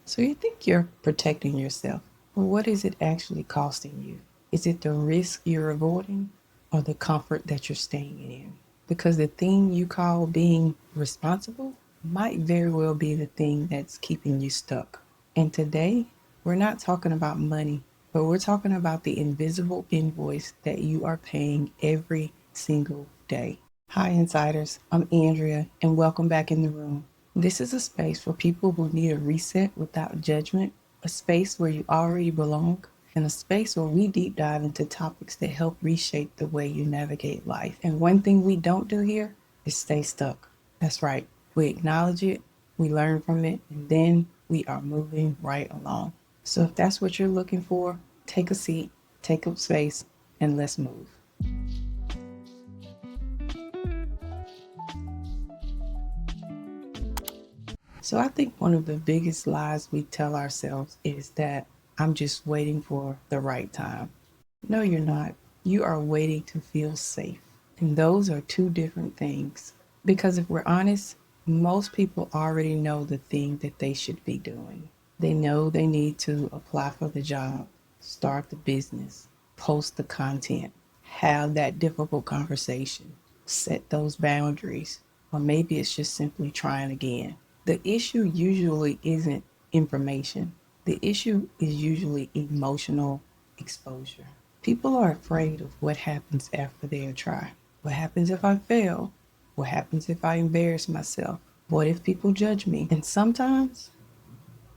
So you think you're protecting yourself, but what is it actually costing you? Is it the risk you're avoiding or the comfort that you're staying in? Because the thing you call being responsible might very well be the thing that's keeping you stuck. And today, we're not talking about money, but we're talking about the invisible invoice that you are paying every single day. Hi, Insiders. I'm Andrea, and welcome back in the room. This is a space for people who need a reset without judgment, a space where you already belong, and a space where we deep dive into topics that help reshape the way you navigate life. And one thing we don't do here is stay stuck. That's right. We acknowledge it, we learn from it, and then we are moving right along. So if that's what you're looking for, take a seat, take up space, and let's move. So I think one of the biggest lies we tell ourselves is that I'm just waiting for the right time. No, you're not. You are waiting to feel safe. And those are two different things. Because if we're honest, most people already know the thing that they should be doing. They know they need to apply for the job, start the business, post the content, have that difficult conversation, set those boundaries, or maybe it's just simply trying again. The issue usually isn't information. The issue is usually emotional exposure. People are afraid of what happens after they try. What happens if I fail? What happens if I embarrass myself? What if people judge me? And sometimes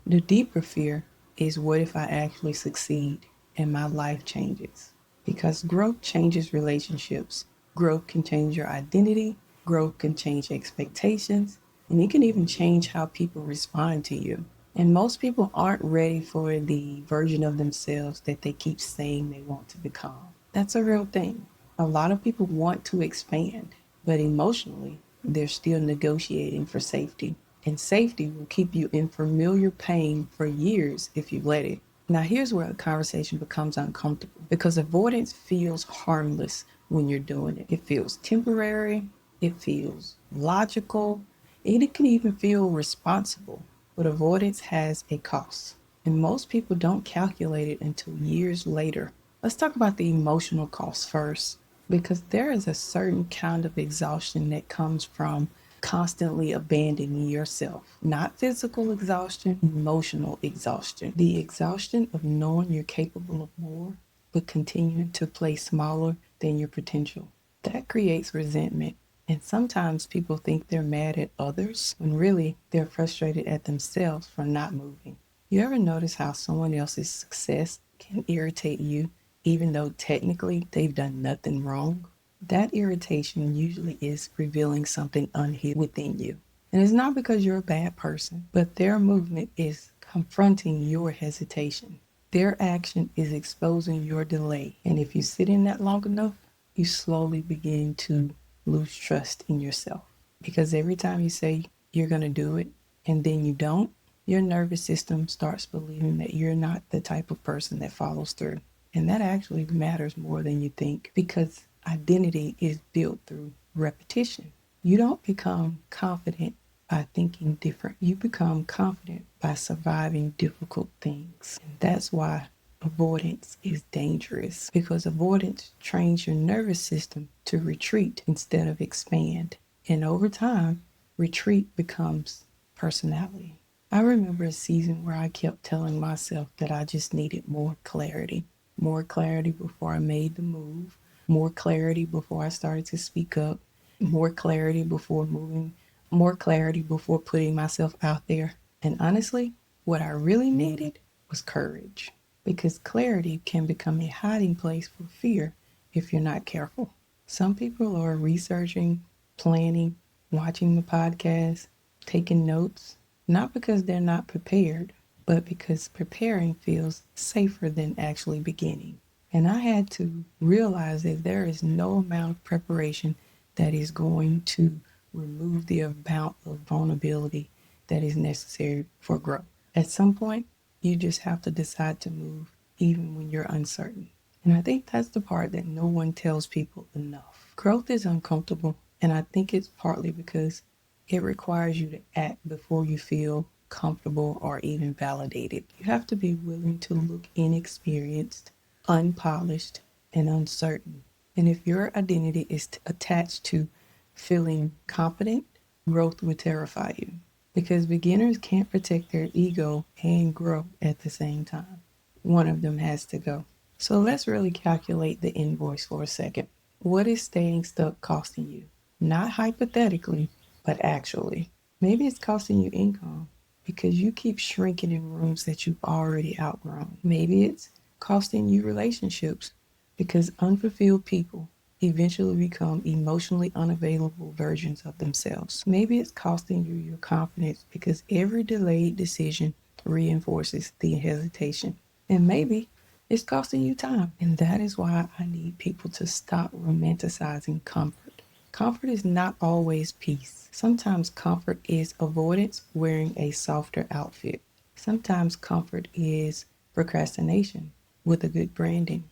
the deeper fear is what if I actually succeed and my life changes? Because growth changes relationships. Growth can change your identity. Growth can change expectations. And it can even change how people respond to you. And most people aren't ready for the version of themselves that they keep saying they want to become. That's a real thing. A lot of people want to expand, but emotionally, they're still negotiating for safety. And safety will keep you in familiar pain for years if you let it. Now, here's where the conversation becomes uncomfortable because avoidance feels harmless when you're doing it. It feels temporary, it feels logical, and it can even feel responsible. But avoidance has a cost, and most people don't calculate it until years later. Let's talk about the emotional cost first, because there is a certain kind of exhaustion that comes from constantly abandoning yourself. Not physical exhaustion, emotional exhaustion. The exhaustion of knowing you're capable of more, but continuing to play smaller than your potential. That creates resentment. And sometimes people think they're mad at others when really they're frustrated at themselves for not moving. You ever notice how someone else's success can irritate you even though technically they've done nothing wrong? That irritation usually is revealing something unhid within you. And it's not because you're a bad person, but their movement is confronting your hesitation. Their action is exposing your delay. And if you sit in that long enough, you slowly begin to lose trust in yourself. Because every time you say you're going to do it and then you don't, your nervous system starts believing that you're not the type of person that follows through. And that actually matters more than you think because identity is built through repetition. You don't become confident by thinking different. You become confident by surviving difficult things. And that's why avoidance is dangerous because avoidance trains your nervous system to retreat instead of expand. And over time, retreat becomes personality. I remember a season where I kept telling myself that I just needed more clarity before I made the move, more clarity before I started to speak up, more clarity before moving, more clarity before putting myself out there. And honestly, what I really needed was courage because clarity can become a hiding place for fear if you're not careful. Some people are researching, planning, watching the podcast, taking notes, not because they're not prepared, but because preparing feels safer than actually beginning. And I had to realize that there is no amount of preparation that is going to remove the amount of vulnerability that is necessary for growth. At some point, you just have to decide to move even when you're uncertain. And I think that's the part that no one tells people enough. Growth is uncomfortable, and I think it's partly because it requires you to act before you feel comfortable, or even validated. You have to be willing to look inexperienced, unpolished, and uncertain. And if your identity is attached to feeling confident, growth will terrify you because beginners can't protect their ego and grow at the same time. One of them has to go. So let's really calculate the invoice for a second. What is staying stuck costing you? Not hypothetically, but actually. Maybe it's costing you income because you keep shrinking in rooms that you've already outgrown. Maybe it's costing you relationships because unfulfilled people eventually become emotionally unavailable versions of themselves. Maybe it's costing you your confidence because every delayed decision reinforces the hesitation. And maybe it's costing you time. And that is why I need people to stop romanticizing comfort. Comfort is not always peace. Sometimes comfort is avoidance wearing a softer outfit. Sometimes comfort is procrastination with a good branding.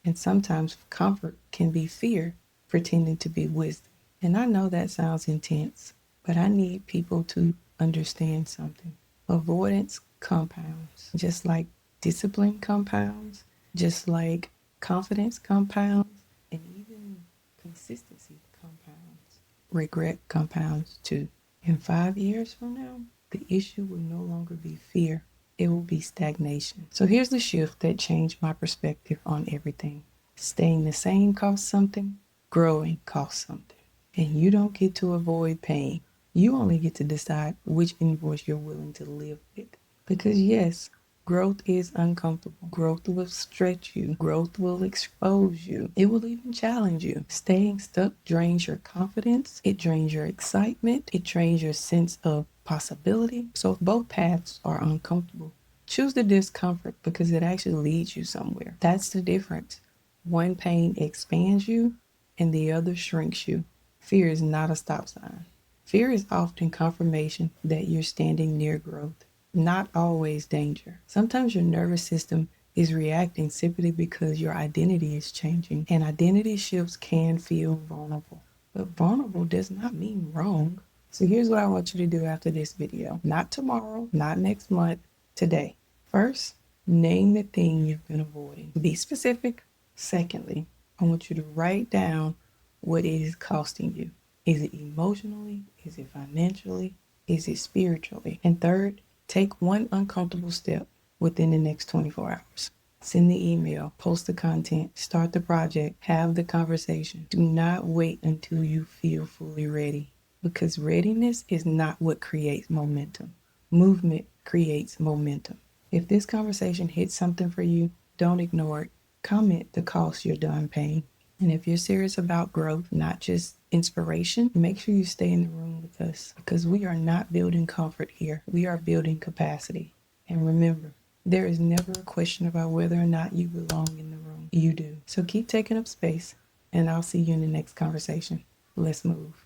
And sometimes comfort can be fear pretending to be wisdom. And I know that sounds intense, but I need people to understand something. Avoidance compounds, just like discipline compounds, just like confidence compounds, and even consistency compounds. Regret compounds too. In 5 years from now, the issue will no longer be fear, it will be stagnation. So here's the shift that changed my perspective on everything. Staying the same costs something, growing costs something. And you don't get to avoid pain. You only get to decide which invoice you're willing to live with. Because yes, growth is uncomfortable. Growth will stretch you. Growth will expose you. It will even challenge you. Staying stuck drains your confidence. It drains your excitement. It drains your sense of possibility. So if both paths are uncomfortable, choose the discomfort because it actually leads you somewhere. That's the difference. One pain expands you and the other shrinks you. Fear is not a stop sign. Fear is often confirmation that you're standing near growth, not always danger. Sometimes your nervous system is reacting simply because your identity is changing, and identity shifts can feel vulnerable. But vulnerable does not mean wrong. So here's what I want you to do after this video. Not tomorrow, not next month, today. First, name the thing you've been avoiding. Be specific. Secondly, I want you to write down what it is costing you. Is it emotionally? Is it financially? Is it spiritually? And third, take one uncomfortable step within the next 24 hours. Send the email, post the content, start the project, have the conversation. Do not wait until you feel fully ready because readiness is not what creates momentum. Movement creates momentum. If this conversation hits something for you, don't ignore it. Comment the cost you're done paying. And if you're serious about growth, not just inspiration, make sure you stay in the room with us because we are not building comfort here. We are building capacity. And remember, there is never a question about whether or not you belong in the room. You do. So keep taking up space, and I'll see you in the next conversation. Let's move.